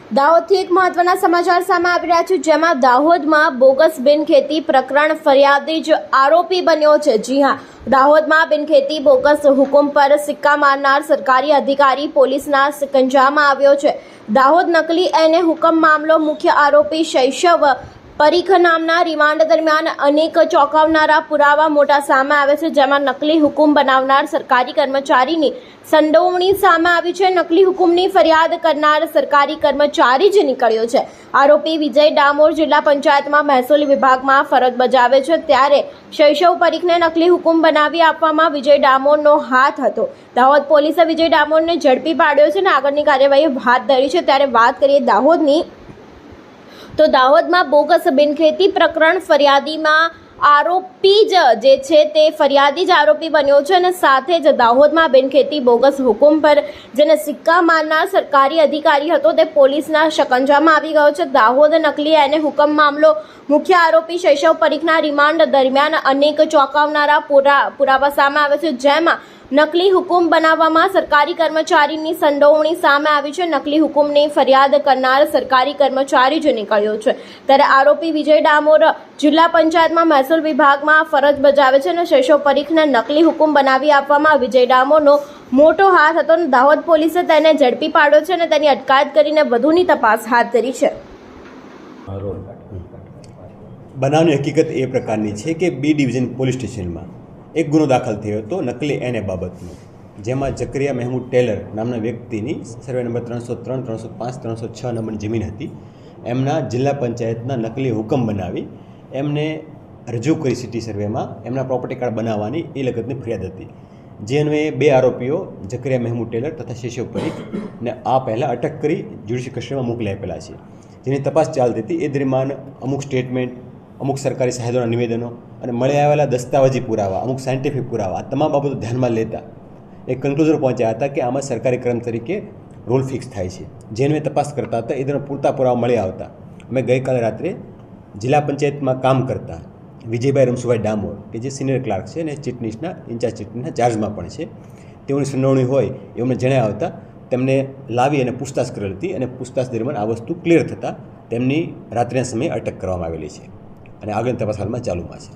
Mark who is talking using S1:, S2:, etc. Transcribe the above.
S1: દાહોદથી એક મહત્વના સમાચાર સામે આવી રહ્યા છે, જેમાં દાહોદમાં બોગસ બિનખેતી પ્રકરણ ફરિયાદી જ આરોપી બન્યો છે। જી હા, દાહોદમાં બિનખેતી બોગસ હુકમ પર સિક્કા મારનાર સરકારી અધિકારી પોલીસના સિકંજામાં આવ્યો છે। દાહોદ નકલી એને હુકમ મામલો મુખ્ય આરોપી શૈશવ પરીખ નામના રિમાન્ડ દરમિયાન અનેક ચોંકાવનારા પુરાવા મોટા સામે આવે છે, જેમાં નકલી હુકમ બનાવનાર સરકારી કર્મચારીની સંડોવણી સામે આવી છે। નકલી હુકમની ફરિયાદ કરનાર સરકારી કર્મચારી જ નીકળ્યો છે। આરોપી વિજય ડામોર જિલ્લા પંચાયતમાં મહેસૂલ વિભાગમાં ફરજ બજાવે છે, ત્યારે શૈશવ પરીખને નકલી હુકમ બનાવી આપવામાં વિજય ડામોરનો હાથ હતો। દાહોદ પોલીસે વિજય ડામોરને ઝડપી પાડ્યો છે અને આગળની કાર્યવાહી હાથ ધરી છે। ત્યારે વાત કરીએ દાહોદની, તો દાહોદમાં બોગસ બિનખેતી પ્રકરણ ફરિયાદીમાં આરોપી જે છે તે ફરિયાદી જ આરોપી બન્યો છે અને સાથે જ દાહોદમાં બિનખેતી બોગસ હુકમ પર જેને સિક્કા મારનાર સરકારી અધિકારી હતો તે પોલીસના શકંજામાં આવી ગયો છે। દાહોદ નકલી એને હુકમ મામલો મુખ્ય આરોપી શૈશવ પરીખના રિમાન્ડ દરમિયાન અનેક ચોંકાવનારા પુરાવા સામે આવે છે, જેમાં નકલી હુકમ બનાવવામાં સરકારી કર્મચારીની સંડોવણી સામે આવી છે। નકલી હુકમની ફરિયાદ કરનાર સરકારી કર્મચારી જ નીકળ્યો છે, ત્યારે આરોપી વિજય ડામોર જિલ્લા પંચાયતમાં મહેસૂલ વિભાગમાં ફરજ બજાવે છે અને શૈશવ પરીખને નકલી હુકમ બનાવી આપવામાં વિજય ડામોરનો મોટો હાથ હતો। દાહોદ પોલીસે તેને ઝડપી પાડ્યો છે અને તેની અટકાયત કરીને વધુની તપાસ હાથ ધરી છે।
S2: બનાવની હકીકત એ પ્રકારની છે કે બી ડિવિઝન પોલીસ સ્ટેશનમાં એક ગુનો દાખલ થયો હતો નકલી એને બાબતનો, જેમાં જકરિયા મહેમૂદ ટેલર નામના વ્યક્તિની સર્વે નંબર 303, 305, 306 નંબરની જમીન હતી। એમના જિલ્લા પંચાયતના નકલી હુકમ બનાવી એમને રજૂ કરી સિટી સર્વેમાં એમના પ્રોપર્ટી કાર્ડ બનાવવાની એ લગતની ફરિયાદ હતી, જે અન્વયે બે આરોપીઓ જકરિયા મહેમૂદ ટેલર તથા શૈશવ પરીખને આ પહેલાં અટક કરી જ્યુડિશિયલ કસ્ટડીમાં મોકલી આપેલા છે, જેની તપાસ ચાલતી હતી। એ દરમિયાન અમુક સ્ટેટમેન્ટ, અમુક સરકારી સાહેબોના નિવેદનો અને મળી આવેલા દસ્તાવેજી પુરાવા, અમુક સાયન્ટિફિક પુરાવા, આ તમામ બાબતો ધ્યાનમાં લેતા એક કન્ક્લુઝન પહોંચ્યા હતા કે આમાં સરકારી ક્રમ તરીકે રોલ ફિક્સ થાય છે, જેને તપાસ કરતા હતા। એ દરમિયાન પૂરતા પુરાવા મળી આવતા અમે ગઈકાલે રાત્રે જિલ્લા પંચાયતમાં કામ કરતા વિજયભાઈ રમસુભાઈ ડામોર, કે જે સિનિયર ક્લાર્ક છે અને ચીટનીસના ઇન્ચાર્જ ચીટનીસના ચાર્જમાં પણ છે, તેઓની સંડોવણી હોય એ અમને જણાવ્યા હતા। તેમને લાવી અને પૂછતાછ કરેલ હતી અને પૂછતાછ દરમિયાન આ વસ્તુ ક્લિયર થતાં તેમની રાત્રિના સમયે અટક કરવામાં આવેલી છે અને આગળની તપાસ હાલમાં ચાલુમાં છે।